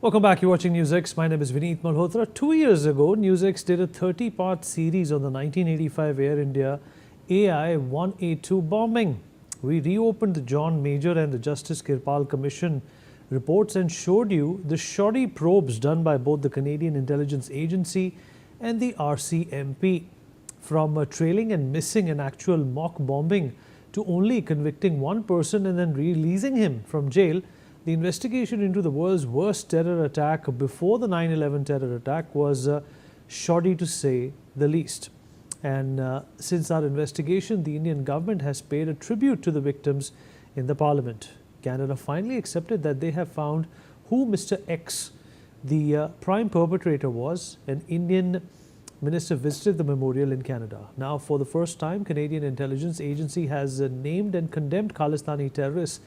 Welcome back. You're watching NewsX. My name is Vineet Malhotra. 2 years ago, NewsX did a 30-part series on the 1985 Air India AI-182 bombing. We reopened the John Major and the Justice Kirpal Commission reports and showed you the shoddy probes done by both the Canadian Intelligence Agency and the RCMP. From trailing and missing an actual mock bombing to only convicting one person and then releasing him from jail, the investigation into the world's worst terror attack before the 9/11 terror attack was shoddy to say the least. And since our investigation, the Indian government has paid a tribute to the victims in the parliament. Canada finally accepted that they have found who Mr. X, the prime perpetrator, was. An Indian minister visited the memorial in Canada. Now, for the first time, Canadian Intelligence Agency has named and condemned Khalistani terrorists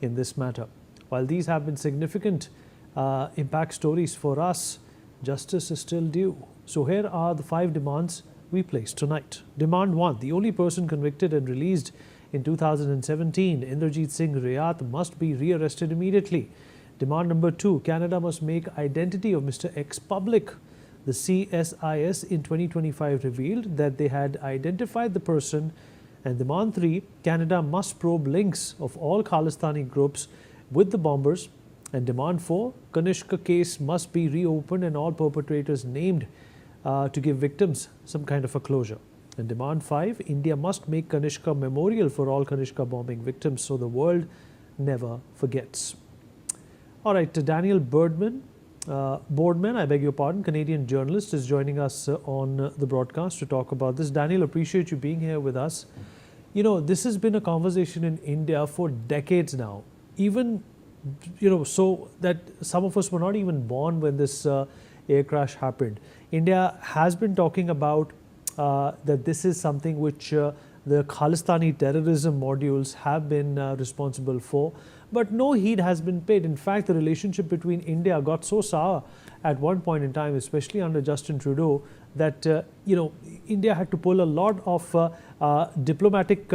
in this matter. While these have been significant impact stories for us, justice is still due. So here are the 5 demands we placed tonight. Demand 1, the only person convicted and released in 2017, Inderjeet Singh Rayat, must be rearrested immediately. Demand number 2, Canada must make identity of Mr. X public. The CSIS in 2025 revealed that they had identified the person. And demand 3, Canada must probe links of all Khalistani groups with the bombers. And demand 4, Kanishka case must be reopened and all perpetrators named to give victims some kind of a closure. And demand 5, India must make Kanishka memorial for all Kanishka bombing victims so the world never forgets. All right, Daniel Boardman, I beg your pardon, Canadian journalist, is joining us on the broadcast to talk about this. Daniel, appreciate you being here with us. You know, this has been a conversation in India for decades now. Even, so that some of us were not even born when this air crash happened. India has been talking about that this is something which the Khalistani terrorism modules have been responsible for, but no heed has been paid. In fact, the relationship between India got so sour at one point in time, especially under Justin Trudeau, that India had to pull a lot of diplomatic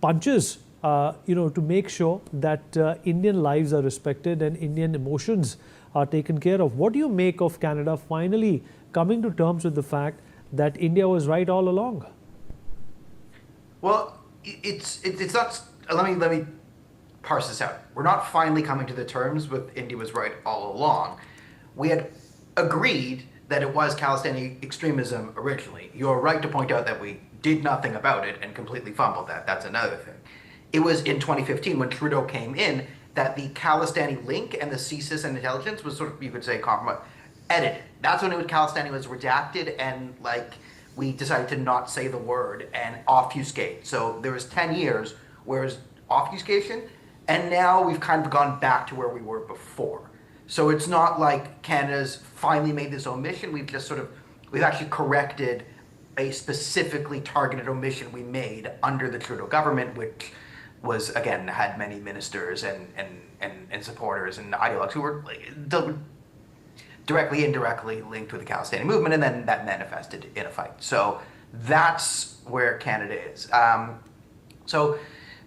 punches to make sure that Indian lives are respected and Indian emotions are taken care of. What do you make of Canada finally coming to terms with the fact that India was right all along? Well, it's not. Let me parse this out. We're not finally coming to the terms with India was right all along. We had agreed that it was Khalistani extremism originally. You're right to point out that we did nothing about it and completely fumbled that. That's another thing. It was in 2015 when Trudeau came in that the Khalistani link and the CSIS and intelligence was sort of, you could say, edited. That's when Khalistani was redacted and we decided to not say the word and obfuscate. So there was 10 years where it was obfuscation, and now we've kind of gone back to where we were before. So it's not like Canada's finally made this omission. We've actually corrected a specifically targeted omission we made under the Trudeau government, which was, again, had many ministers and supporters and ideologues who were directly, indirectly linked with the Khalistani movement, and then that manifested in a fight. So that's where Canada is. So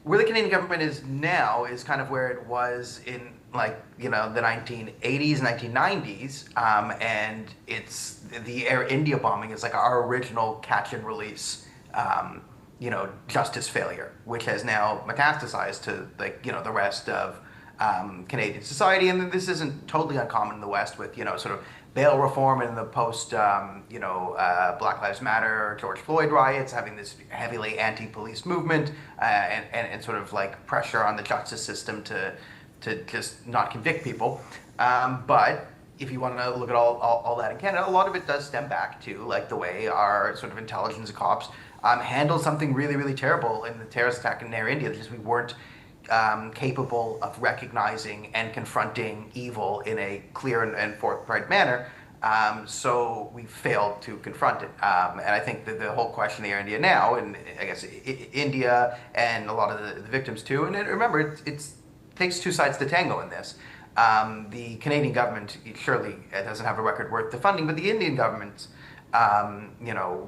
where the Canadian government is now is kind of where it was in the 1980s, 1990s, and it's the Air India bombing is like our original catch and release justice failure, which has now metastasized to the rest of Canadian society. And this isn't totally uncommon in the West with sort of bail reform and the post Black Lives Matter, George Floyd riots, having this heavily anti-police movement and sort of pressure on the justice system to just not convict people. But if you want to look at all that in Canada, a lot of it does stem back to the way our sort of intelligence cops handled something really, really terrible in the terrorist attack in Air India. Just we weren't capable of recognizing and confronting evil in a clear and forthright manner. So we failed to confront it. And I think that the whole question of Air India now, and I guess India and a lot of the victims too, and remember, it takes two sides to tango in this. The Canadian government surely doesn't have a record worth the funding, but the Indian government's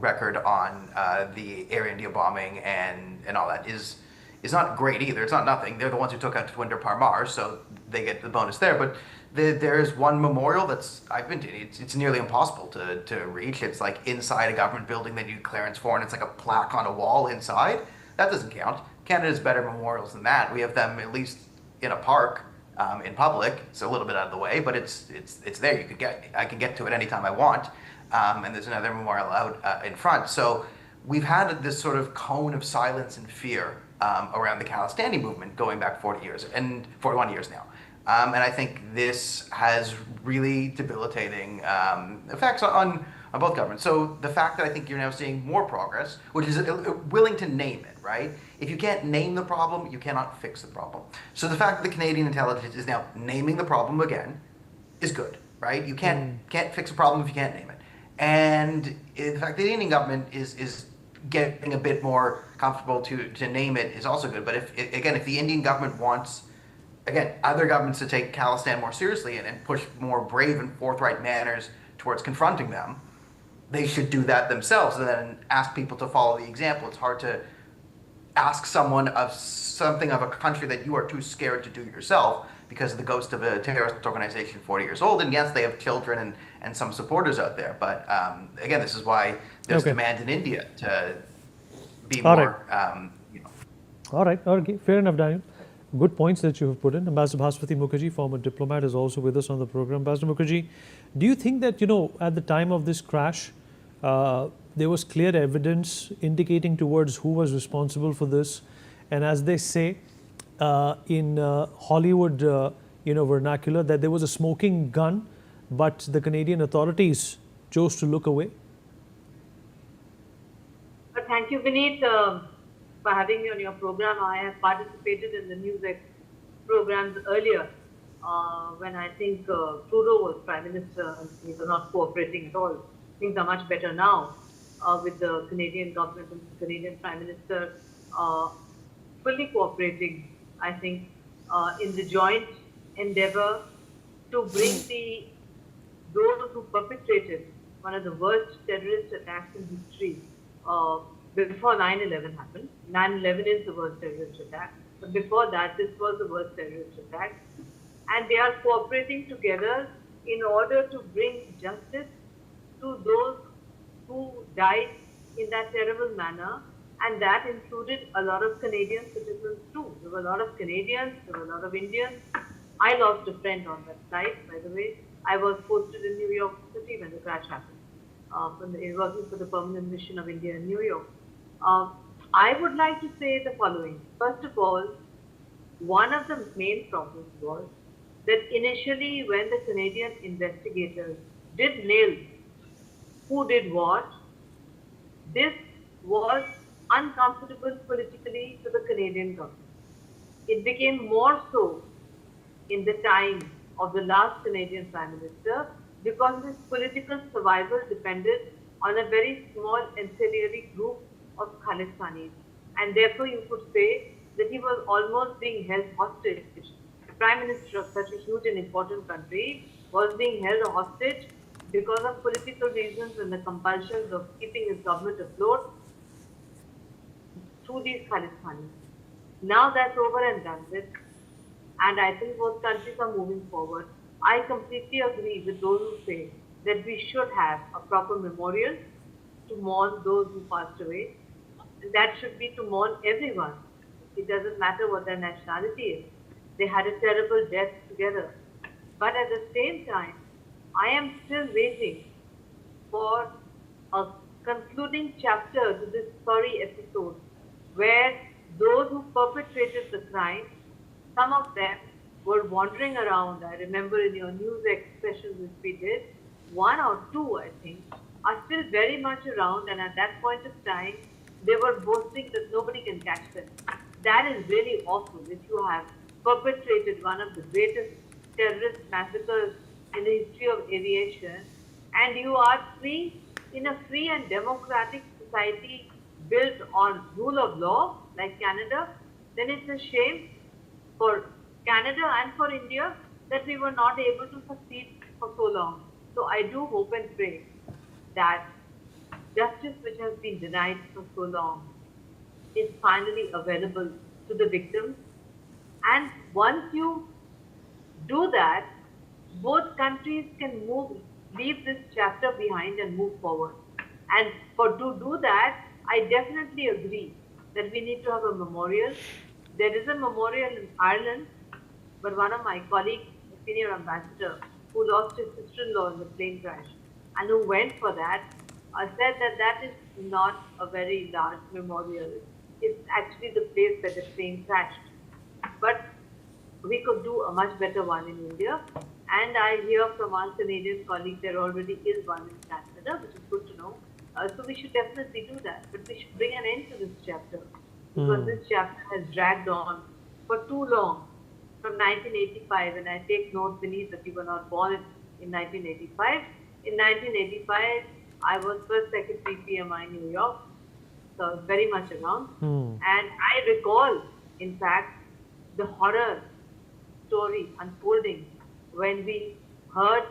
record on the Air India bombing and all that is not great either. It's not nothing. They're the ones who took out Devinder Parmar, so they get the bonus there. But there's one memorial that's I've been to. It's nearly impossible to reach. It's like inside a government building that you need clearance for, and it's like a plaque on a wall inside. That doesn't count. Canada's better memorials than that. We have them at least in a park, in public. It's a little bit out of the way, but it's there. I can get to it anytime I want. And there's another memorial out in front. So we've had this sort of cone of silence and fear around the Khalistani movement going back 40 years and 41 years now. And I think this has really debilitating effects on both governments. So the fact that I think you're now seeing more progress, which is willing to name it, right? If you can't name the problem, you cannot fix the problem. So the fact that the Canadian intelligence is now naming the problem again is good, right? You can't fix a problem if you can't name it. And the fact that the Indian government is getting a bit more comfortable to name it is also good. But if the Indian government wants, again, other governments to take Khalistan more seriously and push more brave and forthright manners towards confronting them, they should do that themselves and then ask people to follow the example. It's hard to ask someone of something of a country that you are too scared to do yourself because of the ghost of a terrorist organization 40 years old. And yes, they have children and some supporters out there. But again, this is why there's demand in India to be more, All right. Okay. Fair enough, Daniel. Good points that you have put in. Ambassador Bhaspati Mukherjee, former diplomat, is also with us on the program. Ambassador Mukherjee, do you think that, at the time of this crash, there was clear evidence indicating towards who was responsible for this? And as they say in Hollywood, vernacular, that there was a smoking gun, but the Canadian authorities chose to look away? Thank you, Vineet, for having me on your program. I have participated in the NewsX programs earlier when I think Trudeau was Prime Minister and he was not cooperating at all. Things are much better now with the Canadian government and the Canadian Prime Minister fully cooperating, I think, in the joint endeavor to bring those who perpetrated one of the worst terrorist attacks in history before 9/11 happened. 9/11 is the worst terrorist attack, but before that, this was the worst terrorist attack. And they are cooperating together in order to bring justice to those who died in that terrible manner, and that included a lot of Canadian citizens too. There were a lot of Canadians, there were a lot of Indians. I lost a friend on that flight, by the way. I was posted in New York City when the crash happened, working for the Permanent Mission of India in New York. I would like to say the following. First of all, one of the main problems was that initially when the Canadian investigators did nail who did what, this was uncomfortable politically to the Canadian government. It became more so in the time of the last Canadian Prime Minister because his political survival depended on a very small ancillary group of Khalistanis. And therefore you could say that he was almost being held hostage. The Prime Minister of such a huge and important country was being held hostage because of political reasons and the compulsions of keeping his government afloat through these Khalistanis. Now that's over and done with, and I think both countries are moving forward. I completely agree with those who say that we should have a proper memorial to mourn those who passed away. And that should be to mourn everyone. It doesn't matter what their nationality is. They had a terrible death together. But at the same time, I am still waiting for a concluding chapter to this sorry episode where those who perpetrated the crime, some of them were wandering around. I remember in your NewsX sessions which we did, one or two, I think, are still very much around, and at that point of time, they were boasting that nobody can catch them. That is really awful. If you have perpetrated one of the greatest terrorist massacres in the history of aviation, and you are free in a free and democratic society built on rule of law like Canada, then it's a shame for Canada and for India that we were not able to succeed for so long. So I do hope and pray that justice which has been denied for so long is finally available to the victims. And once you do that, both countries can leave this chapter behind and move forward. And to do that, I definitely agree that we need to have a memorial. There is a memorial in Ireland, but one of my colleagues, a senior ambassador, who lost his sister-in-law in the plane crash, and who went for that, said that that is not a very large memorial. It's actually the place where the plane crashed. But we could do a much better one in India. And I hear from our Canadian colleagues there already is one in Canada, which is good to know. So we should definitely do that. But we should bring an end to this chapter because this chapter has dragged on for too long. From 1985, and I take note, Vineet, that you were not born in 1985. In 1985, I was first secretary PMI New York, so I was very much around. And I recall, in fact, the horror story unfolding when we heard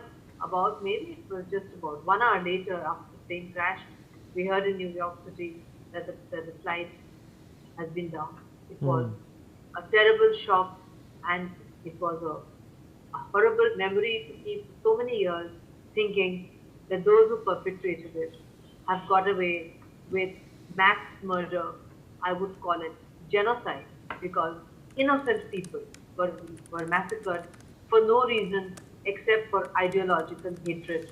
about, maybe it was just about 1 hour later after the plane crashed, we heard in New York City that the flight has been down. It was a terrible shock, and it was a horrible memory to keep so many years, thinking that those who perpetrated it have got away with mass murder. I would call it genocide, because innocent people were massacred for no reason except for ideological hatred,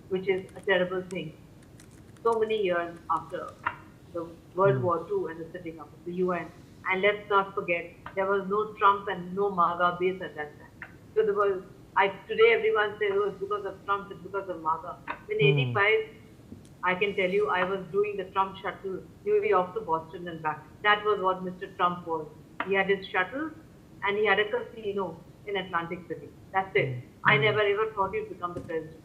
which is a terrible thing. So many years after the World War II and the setting up of the UN. And let's not forget, there was no Trump and no MAGA base at that time. So there was, today everyone says, oh, it's because of Trump, it's because of MAGA. In 85, I can tell you, I was doing the Trump shuttle, New York to Boston and back. That was what Mr. Trump was. He had his shuttle and he had a casino in Atlantic City. That's it. I never ever thought he'd become the president.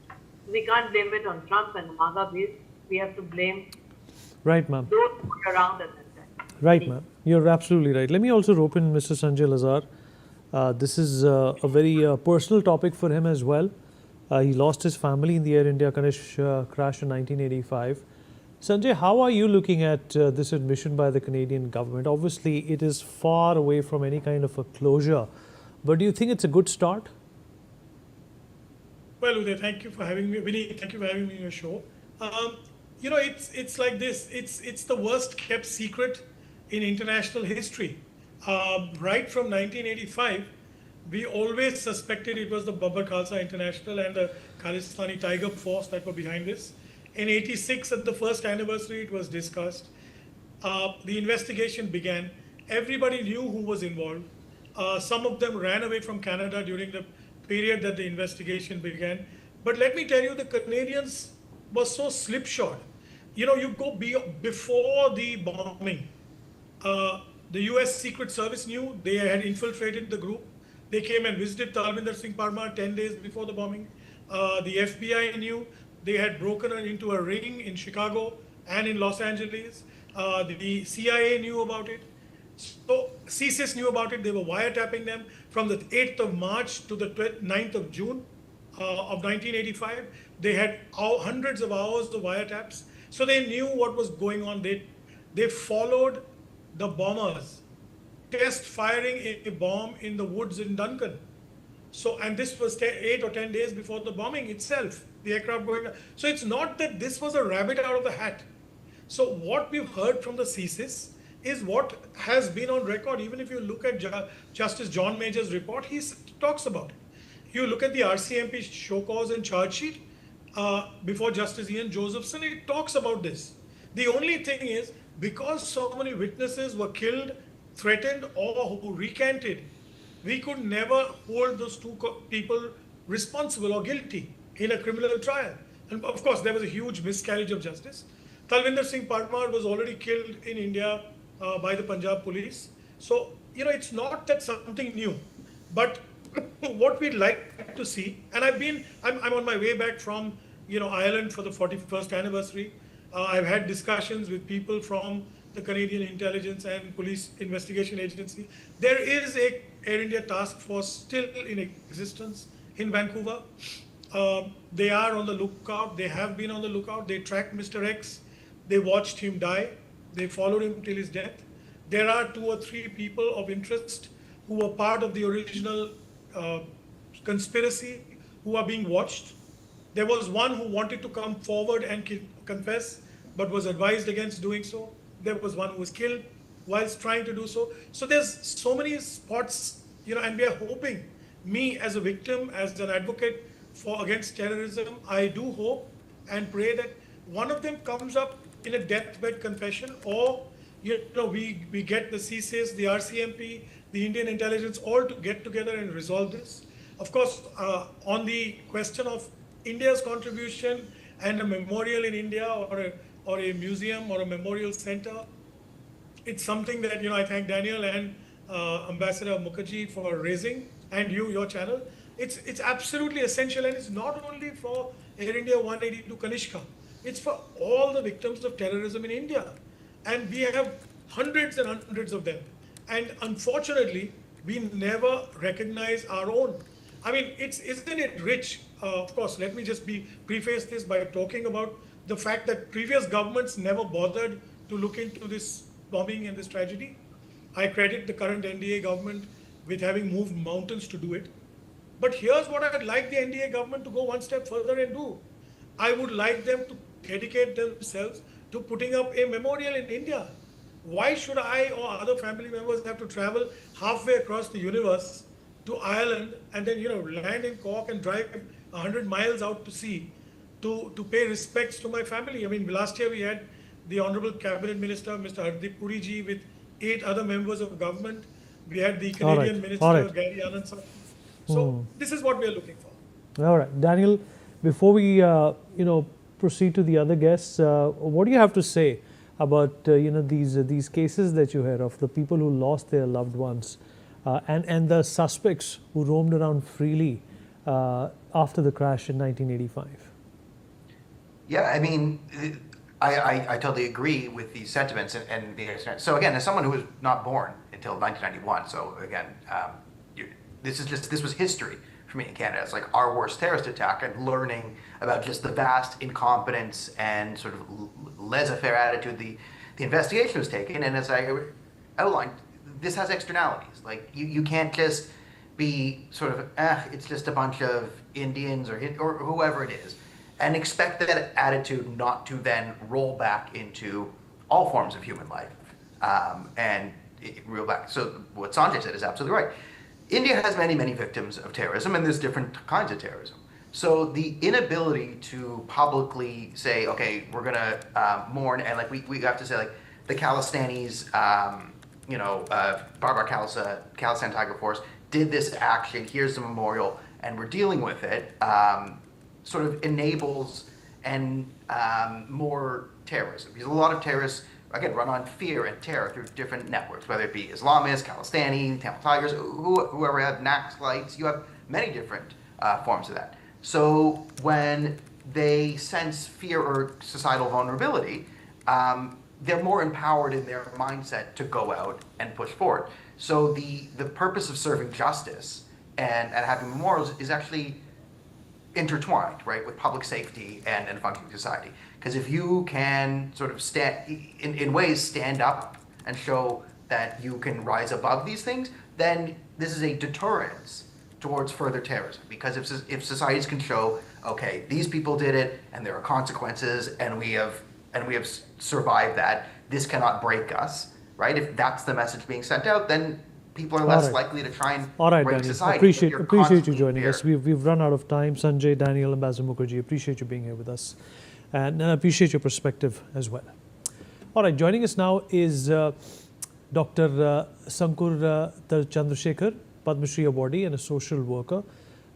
We can't blame it on Trump and the MAGA base. We have to blame Right, ma'am. those who were around at that time. Right, ma'am. You're absolutely right. Let me also rope in Mr. Sanjay Lazar. This is a very personal topic for him as well. He lost his family in the Air India crash in 1985. Sanjay, how are you looking at this admission by the Canadian government? Obviously, it is far away from any kind of a closure, but do you think it's a good start? Well, Uday, thank you for having me. Vinny, thank you for having me on your show. You know, it's like this. It's the worst kept secret in international history. Right from 1985, we always suspected it was the Babbar Khalsa International and the Khalistani Tiger Force that were behind this. In 86, at the first anniversary, it was discussed. The investigation began. Everybody knew who was involved. Some of them ran away from Canada during the period that the investigation began. But let me tell you, the Canadians were so slipshod. You know, you go before the bombing. The US Secret Service knew. They had infiltrated the group. They came and visited Talvinder Singh Parmar 10 days before the bombing. The FBI knew. They had broken into a ring in Chicago and in Los Angeles. The CIA knew about it. So CSIS knew about it. They were wiretapping them from the 8th of March to the 9th of June of 1985. They had hundreds of hours of wiretaps. So they knew what was going on. They followed the bombers, test firing a bomb in the woods in Duncan. So, and this was 8 or 10 days before the bombing itself, the aircraft going down. So it's not that this was a rabbit out of the hat. So what we've heard from the CSIS is what has been on record. Even if you look at Justice John Major's report, he talks about it. You look at the RCMP show cause and charge sheet before Justice Ian Josephson, it talks about this. The only thing is, because so many witnesses were killed, threatened, or who recanted, we could never hold those two people responsible or guilty in a criminal trial. And of course, there was a huge miscarriage of justice. Talvinder Singh Parmar was already killed in India by the Punjab police. So, you know, it's not that something new. But what we'd like to see, and I'm on my way back from, you know, Ireland for the 41st anniversary. I've had discussions with people from the Canadian Intelligence and Police Investigation Agency. There is a Air India task force still in existence in Vancouver. They are on the lookout. They have been on the lookout. They tracked Mr. X. They watched him die. They followed him till his death. There are 2 or 3 people of interest who were part of the original conspiracy who are being watched. There was one who wanted to come forward and confess, but was advised against doing so. There was one who was killed whilst trying to do so. So there's so many spots, and we are hoping, me as a victim, as an advocate against terrorism, I do hope and pray that one of them comes up in a deathbed confession, or we get the CSIS, the RCMP, the Indian intelligence all to get together and resolve this. Of course, on the question of India's contribution and a memorial in India or a museum or a memorial center, it's something that I thank Daniel and Ambassador Mukherjee for raising, and your channel. It's absolutely essential, and it's not only for Air India 182 Kanishka. It's for all the victims of terrorism in India, and we have hundreds and hundreds of them. And unfortunately, we never recognize our own. I mean, isn't it rich? Of course, let me just preface this by talking about the fact that previous governments never bothered to look into this bombing and this tragedy. I credit the current NDA government with having moved mountains to do it. But here's what I'd like the NDA government to go one step further and do. I would like them to dedicate themselves to putting up a memorial in India. Why should I or other family members have to travel halfway across the universe to Ireland and then land in Cork and drive 100 miles out to sea to pay respects to my family? I mean, last year we had the Honorable Cabinet Minister, Mr. Hardeep Puri ji, with 8 other members of government. We had the Canadian Minister, Gary Anand. So this is what we are looking for. All right, Daniel, before we proceed to the other guests, what do you have to say about these cases that you heard of, the people who lost their loved ones and the suspects who roamed around freely after the crash in 1985? Yeah, I mean, I totally agree with these sentiments and the experience. So again, as someone who was not born until 1991, so again, this was history for me in Canada. It's like our worst terrorist attack, and learning about just the vast incompetence and sort of laissez-faire attitude the investigation was taken. And as I outlined, this has externalities. Like you can't just be sort of it's just a bunch of Indians or whoever it is, and expect that attitude not to then roll back into all forms of human life and reel back. So what Sanjay said is absolutely right. India has many, many victims of terrorism, and there's different kinds of terrorism. So the inability to publicly say, okay, we're going to mourn, and like we have to say, like the Khalistanis, Barbara Khalistan Tiger Force did this action, here's the memorial, and we're dealing with it, sort of enables and more terrorism. Because a lot of terrorists, again, run on fear and terror through different networks, whether it be Islamists, Khalistani, Tamil Tigers, whoever have Naxalites. You have many different forms of that. So when they sense fear or societal vulnerability, they're more empowered in their mindset to go out and push forward. So the purpose of serving justice and having memorials is actually intertwined, right, with public safety and functioning society. Because if you can sort of stand up and show that you can rise above these things, then this is a deterrence towards further terrorism. Because if societies can show, okay, these people did it and there are consequences and we have survived that, this cannot break us, right? If that's the message being sent out, then people are less likely to try and break society. Appreciate you joining us. We've run out of time. Sanjay, Daniel, Ambassador Mukherjee, appreciate you being here with us, and appreciate your perspective as well. All right, joining us now is Dr. Sankur Chandrasekhar, Padma Shri awardee and a social worker.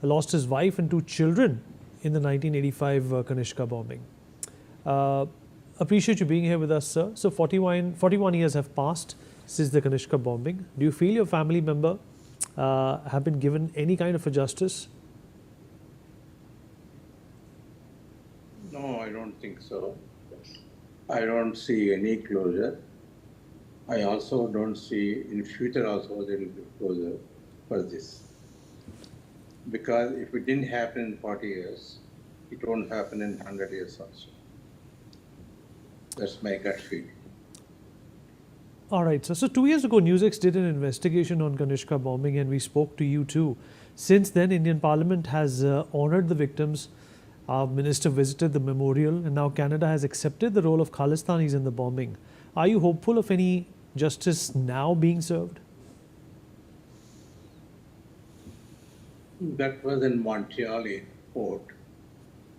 Lost his wife and 2 children in the 1985 Kanishka bombing. Appreciate you being here with us, sir. So 41 years have passed since the Kanishka bombing. Do you feel your family member have been given any kind of a justice? No, I don't think so. I don't see any closure. I also don't see in future also there will be closure for this. Because if it didn't happen in 40 years, it won't happen in 100 years also. That's my gut feeling. All right, so 2 years ago, NewsX did an investigation on Kanishka bombing, and we spoke to you too. Since then, Indian Parliament has honored the victims. Our minister visited the memorial, and now Canada has accepted the role of Khalistanis in the bombing. Are you hopeful of any justice now being served? That was in Montreal airport.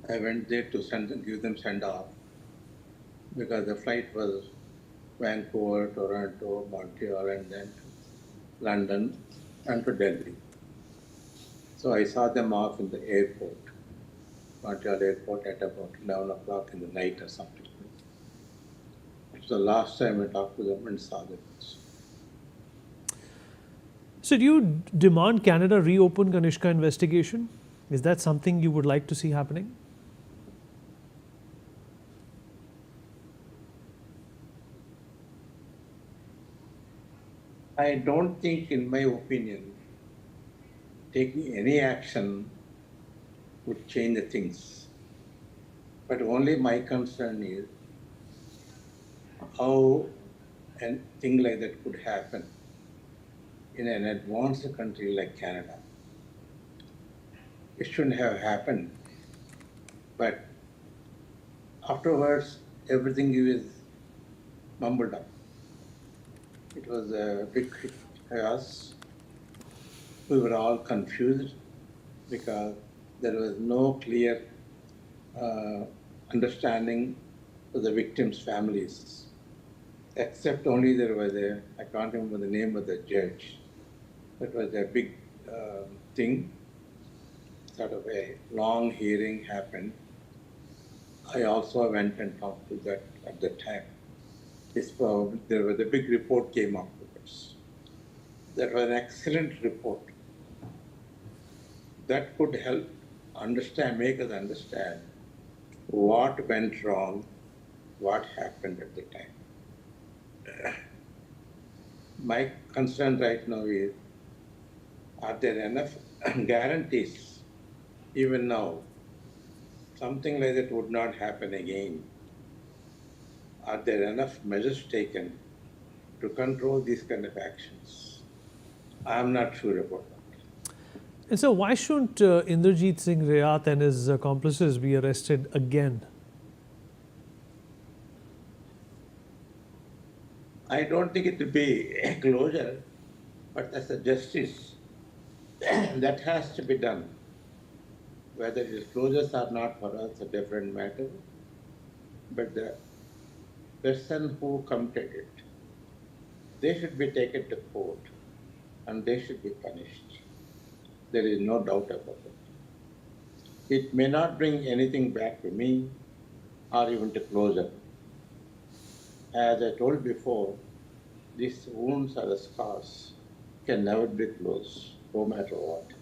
I went there to give them send off because the flight was Vancouver, Toronto, Montreal, and then to London and to Delhi. So I saw them off in the airport, Montreal airport, at about 11 o'clock in the night or something. It was the last time I talked to them and saw them. So do you demand Canada reopen Kanishka investigation? Is that something you would like to see happening? I don't think, in my opinion, taking any action would change the things. But only my concern is how a thing like that could happen in an advanced country like Canada. It shouldn't have happened. But afterwards, everything is mumbled up. It was a big chaos. We were all confused because there was no clear understanding of the victims' families, except only there was I can't remember the name of the judge. That was a big thing, sort of a long hearing happened. I also went and talked to that at the time. There was a big report came afterwards. That was an excellent report. That could help make us understand what went wrong, what happened at the time. My concern right now is, are there enough guarantees, even now, something like that would not happen again? Are there enough measures taken to control these kind of actions? I'm not sure about that. And so why shouldn't Inderjeet Singh Rayat and his accomplices be arrested again? I don't think it will be a closure, but as a justice, that has to be done. Whether it is closures or not, for us, a different matter. But the person who committed it, they should be taken to court and they should be punished. There is no doubt about it. It may not bring anything back to me or even to closure. As I told before, these wounds or the scars can never be closed, no matter what.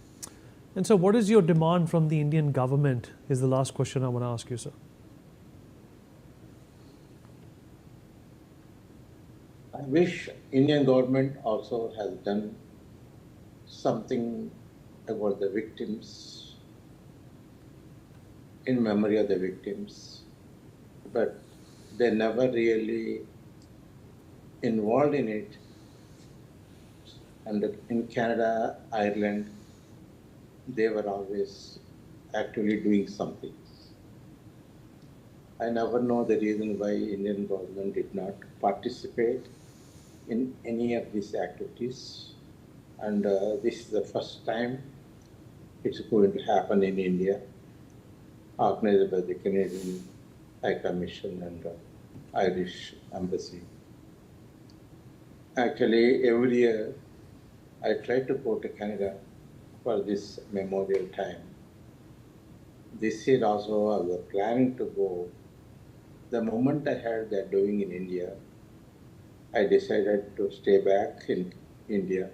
And so what is your demand from the Indian government is the last question I want to ask you, sir. I wish Indian government also has done something about the victims, in memory of the victims, but they never really involved in it. And in Canada, Ireland, they were always actually doing something. I never know the reason why Indian government did not participate in any of these activities. And this is the first time it's going to happen in India, organized by the Canadian High Commission and Irish Embassy. Actually, every year I try to go to Canada for this memorial time. This year also I was planning to go. The moment I heard they're doing in India, I decided to stay back in India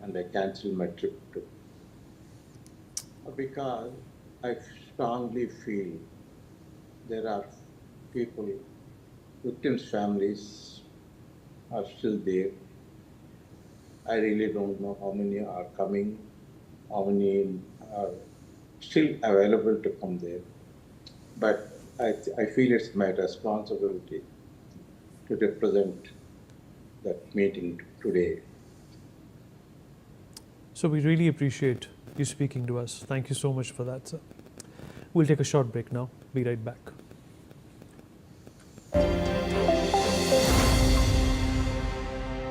and I canceled my trip too. Because I strongly feel there are people, victims' families are still there. I really don't know how many are coming, how many are still available to come there. But I feel it's my responsibility to represent that meeting today. So we really appreciate you speaking to us. Thank you so much for that, sir. We'll take a short break now. Be right back.